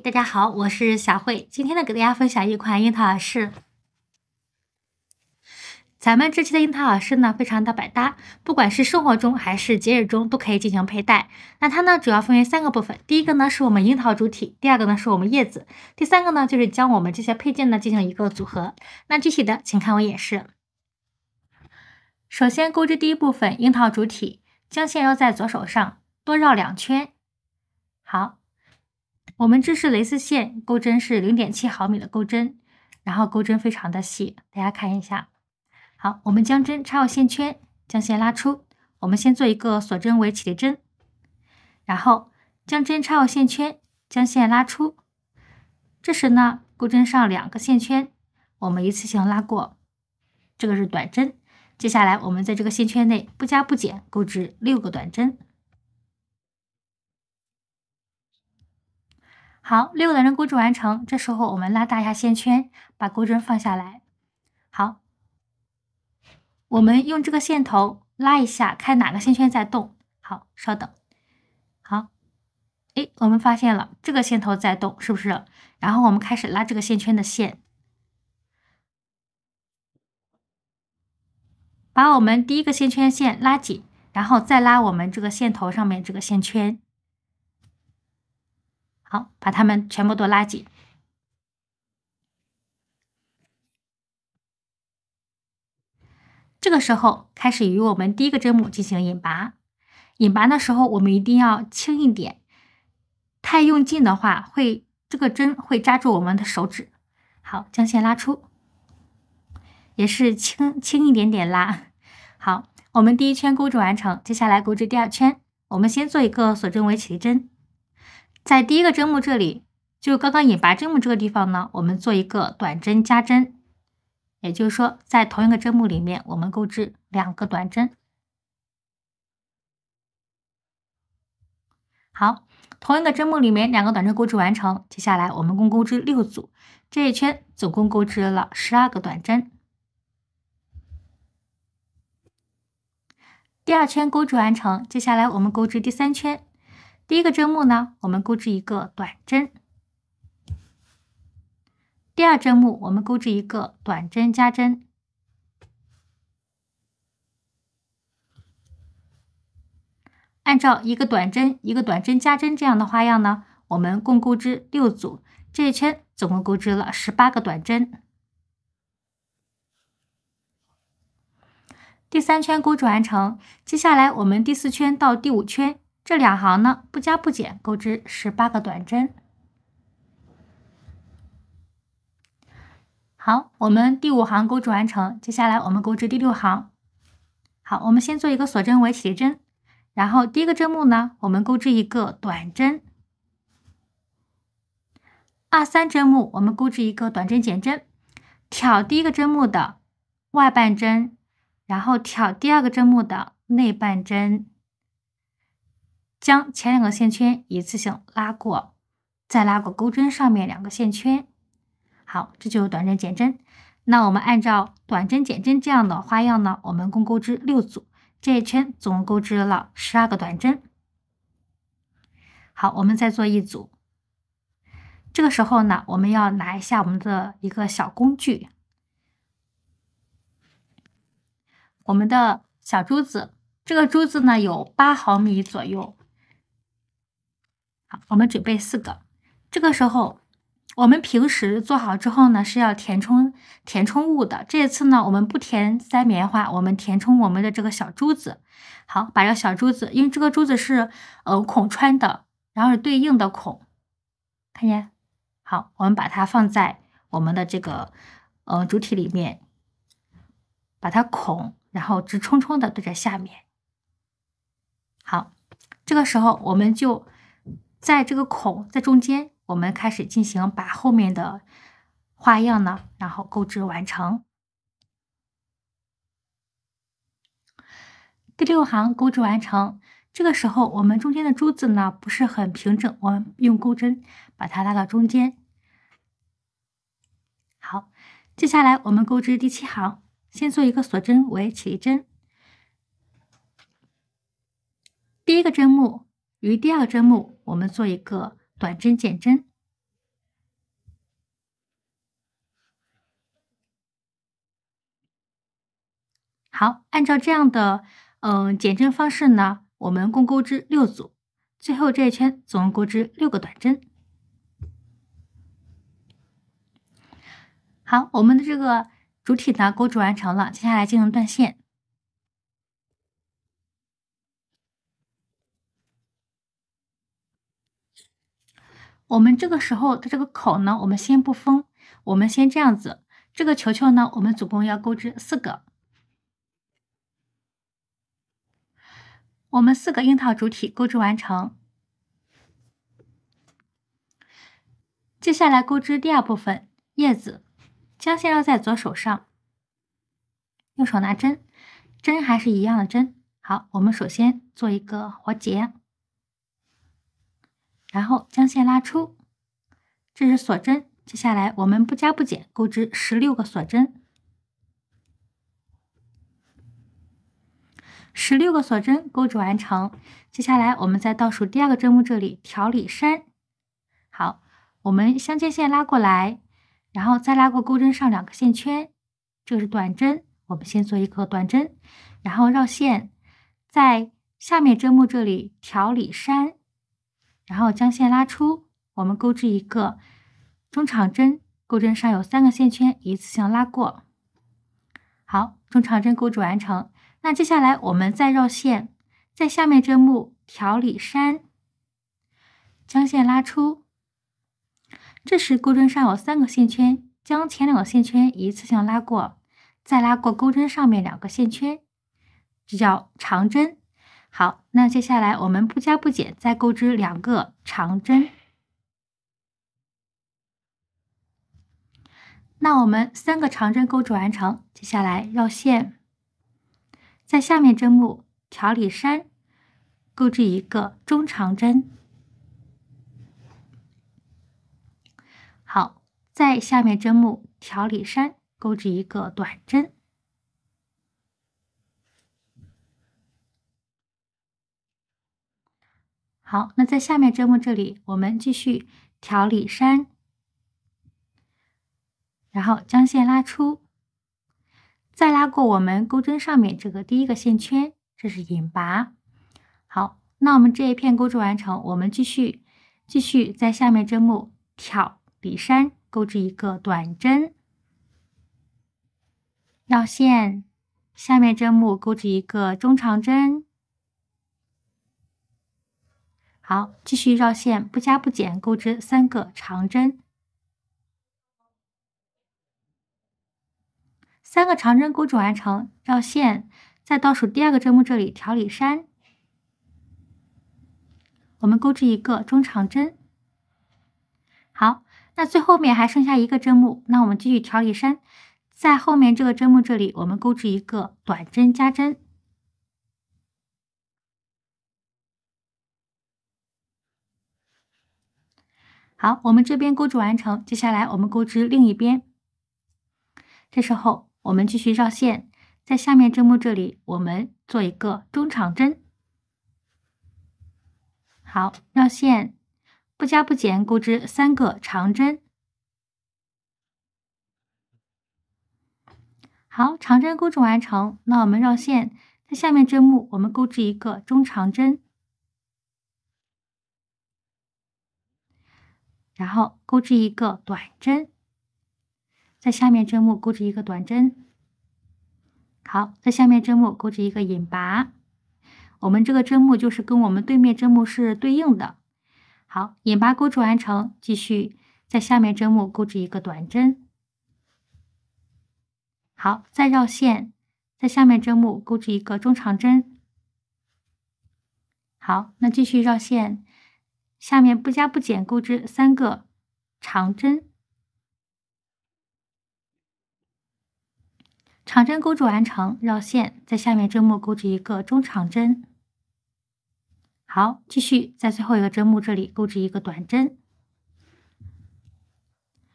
大家好，我是小慧。今天呢，给大家分享一款樱桃耳饰。咱们这期的樱桃耳饰呢，非常的百搭，不管是生活中还是节日中都可以进行佩戴。那它呢，主要分为3个部分。第一个呢，是我们樱桃主体；第二个呢，是我们叶子；第三个呢，就是将我们这些配件呢进行一个组合。那具体的，请看我演示。首先钩织第一部分樱桃主体，将线绕在左手上，多绕2圈。好。我们这是蕾丝线，钩针是0.7毫米的钩针，然后钩针非常的细，大家看一下。好，我们将针插入线圈，将线拉出。我们先做一个锁针为起立针，然后将针插入线圈，将线拉出。这时呢，钩针上2个线圈，我们一次性拉过，这个是短针。接下来我们在这个线圈内不加不减钩织6个短针。好，6个短针钩织完成。这时候我们拉大一下线圈，把钩针放下来。好，我们用这个线头拉一下，看哪个线圈在动。好，稍等。好，我们发现了这个线头在动，是不是？然后我们开始拉这个线圈的线，把我们第一个线圈线拉紧，然后再拉我们这个线头上面这个线圈。好，把它们全部都拉紧。这个时候开始与我们第一个针目进行引拔。引拔的时候我们一定要轻一点，太用劲的话这个针会扎住我们的手指。好，将线拉出，也是轻一点点拉。好，我们第1圈钩织完成，接下来钩织第2圈。我们先做一个锁针为起立针，在第1个针目这里，就刚刚引拔针目这个地方呢，我们做一个短针加针。也就是说，在同一个针目里面，我们钩织2个短针。好，同一个针目里面2个短针钩织完成，接下来我们共钩织6组，这一圈总共钩织了12个短针。第2圈钩织完成，接下来我们钩织第3圈。第1个针目呢，我们钩织1个短针。第2针目我们钩织1个短针加针。按照1个短针1个短针加针这样的花样呢，我们共钩织6组，这一圈总共钩织了18个短针。第3圈钩织完成，接下来我们第4圈到第5圈这2行呢，不加不减钩织18个短针。好，我们第5行钩织完成，接下来我们钩织第6行。好，我们先做一个锁针为起立针，然后第1个针目呢，我们钩织1个短针。2、3针目我们钩织1个短针减针，挑第1个针目的外半针，然后挑第2个针目的内半针，将前2个线圈一次性拉过，再拉过钩针上面2个线圈。好，这就是短针减针。那我们按照短针减针这样的花样呢，我们共钩织6组，这一圈总共钩织了12个短针。好，我们再做1组。这个时候呢，我们要拿一下我们的一个小工具，我们的小珠子。这个珠子呢有8毫米左右。好，我们准备4个。这个时候我们平时做好之后呢，是要填充物的。这一次呢，我们不填塞棉花，我们填充我们的这个小珠子。好，把这个小珠子，因为这个珠子是孔穿的，然后是对应的孔，看见？好，我们把它放在我们的这个主体里面，把它孔，然后直冲冲的对着下面。好，这个时候我们就在这个孔在中间。我们开始进行把后面的花样呢，然后钩织完成。第6行钩织完成，这个时候我们中间的珠子呢不是很平整，我们用钩针把它拉到中间。好，接下来我们钩织第7行，先做一个锁针为起立针。第1个针目与第2个针目，我们做一个短针减针。好，按照这样的减针方式呢，我们共钩织6组，最后这一圈总共钩织6个短针。好，我们的这个主体呢钩织完成了，接下来进行断线。我们这个时候的这个口呢，我们先不封，我们先这样子。这个球球呢，我们总共要钩织4个。我们4个樱桃主体钩织完成，接下来钩织第2部分叶子，将线绕在左手上，右手拿针，针还是一样的针。好，我们首先做一个活结，然后将线拉出，这是锁针。接下来我们不加不减钩织16个锁针，16个锁针钩织完成。接下来我们在倒数第2个针目这里调里山。好，我们相接线拉过来，然后再拉过钩针上2个线圈，这个是短针，我们先做一个短针，然后绕线，在下面针目这里调里山，然后将线拉出，我们钩织一个中长针，钩针上有3个线圈，一次性拉过。好，中长针钩织完成。那接下来我们再绕线，在下面针目调里山，将线拉出。这时钩针上有3个线圈，将前2个线圈一次性拉过，再拉过钩针上面2个线圈，这叫长针。好，那接下来我们不加不减再钩织2个长针。那我们3个长针钩织完成，接下来绕线，在下面针目调里山，钩织一个中长针。好，在下面针目调里山，钩织一个短针。好，那在下面针目这里，我们继续调里山，然后将线拉出，再拉过我们钩针上面这个第1个线圈，这是引拔。好，那我们这一片钩织完成，我们继续在下面针目挑里山，钩织一个短针，绕线，下面针目钩织一个中长针。好，继续绕线，不加不减钩织3个长针。3个长针钩织完成，绕线，在倒数第2个针目这里调里山，我们钩织一个中长针。好，那最后面还剩下1个针目，那我们继续调里山，在后面这个针目这里，我们钩织一个短针加针。好，我们这边钩织完成，接下来我们钩织另一边。这时候我们继续绕线，在下面针目这里，我们做一个中长针。好，绕线，不加不减钩织3个长针。好，长针钩织完成，那我们绕线，在下面针目我们钩织一个中长针。然后钩织一个短针，在下面针目钩织一个短针。好，在下面针目钩织一个引拔，我们这个针目就是跟我们对面针目是对应的。好，引拔钩织完成，继续在下面针目钩织一个短针。好，再绕线，在下面针目钩织一个中长针。好，那继续绕线，下面不加不减钩织3个长针。长针钩织完成，绕线，在下面针目钩织一个中长针。好，继续在最后一个针目这里钩织一个短针。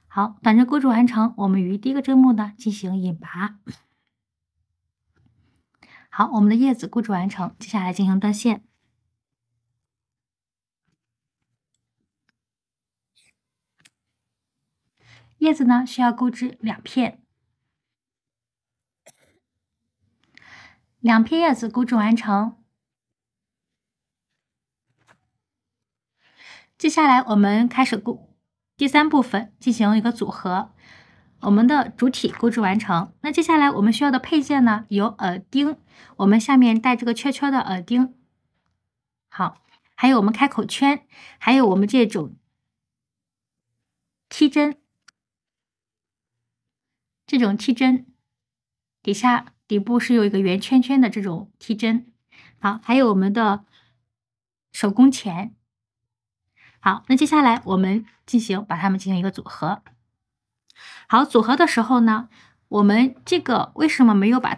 好，短针钩织完成，我们于第1个针目呢进行引拔。好，我们的叶子钩织完成，接下来进行断线。叶子呢需要钩织2片。2片叶子钩织完成。接下来我们开始第3部分进行一个组合。我们的主体钩织完成，那接下来我们需要的配件呢，有耳钉，我们下面带这个圈圈的耳钉，好，还有我们开口圈，还有我们这种踢针，底部是有一个圆圈圈的这种踢针，好，还有我们的手工钱。好，那接下来我们把它们进行一个组合。好，组合的时候呢，我们这个为什么没有把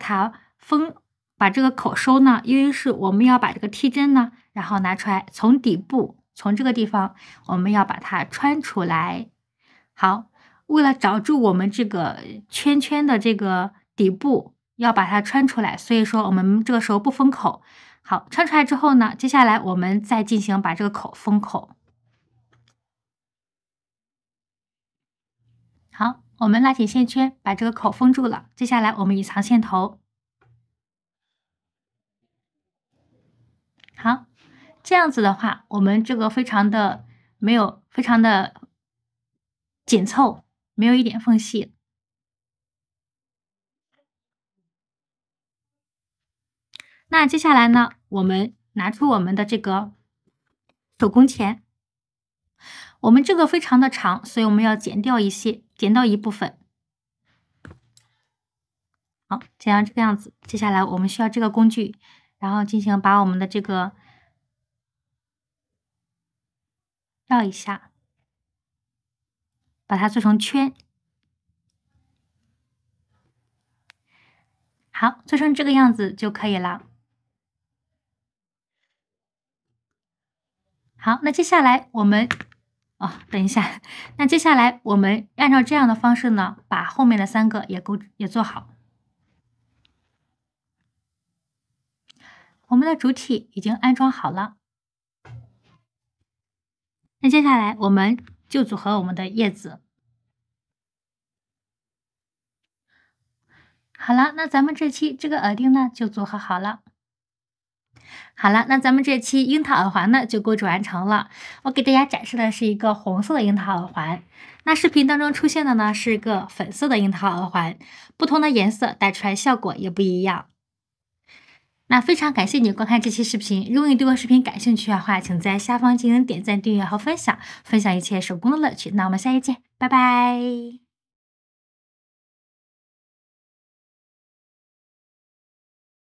这个口收呢？因为是我们要把这个踢针呢，然后拿出来，从底部，从这个地方，我们要把它穿出来。好，为了找住我们这个圈圈的这个底部，要把它穿出来，所以说我们这个时候不封口。好，穿出来之后呢，接下来我们再进行把这个口封口。好，我们拉紧线圈，把这个口封住了。接下来我们隐藏线头。好，这样子的话，我们这个非常的紧凑，没有一点缝隙。那接下来呢，我们拿出我们的这个手工钱。我们这个非常的长，所以我们要剪掉一部分。好，剪成这个样子。接下来我们需要这个工具，然后进行把我们的这个绕一下，把它做成圈。好，做成这个样子就可以了。好，那接下来我们等一下，那接下来我们按照这样的方式呢，把后面的3个也做好。我们的主体已经安装好了，那接下来我们就组合我们的叶子。好了，那咱们这期这个耳钉呢就组合好了。好了，那咱们这期樱桃耳环呢就钩织完成了。我给大家展示的是一个红色的樱桃耳环，那视频当中出现的呢是一个粉色的樱桃耳环，不同的颜色戴出来效果也不一样。那非常感谢你观看这期视频，如果你对我视频感兴趣的话，请在下方进行点赞、订阅和分享，分享一切手工的乐趣。那我们下期见，拜拜。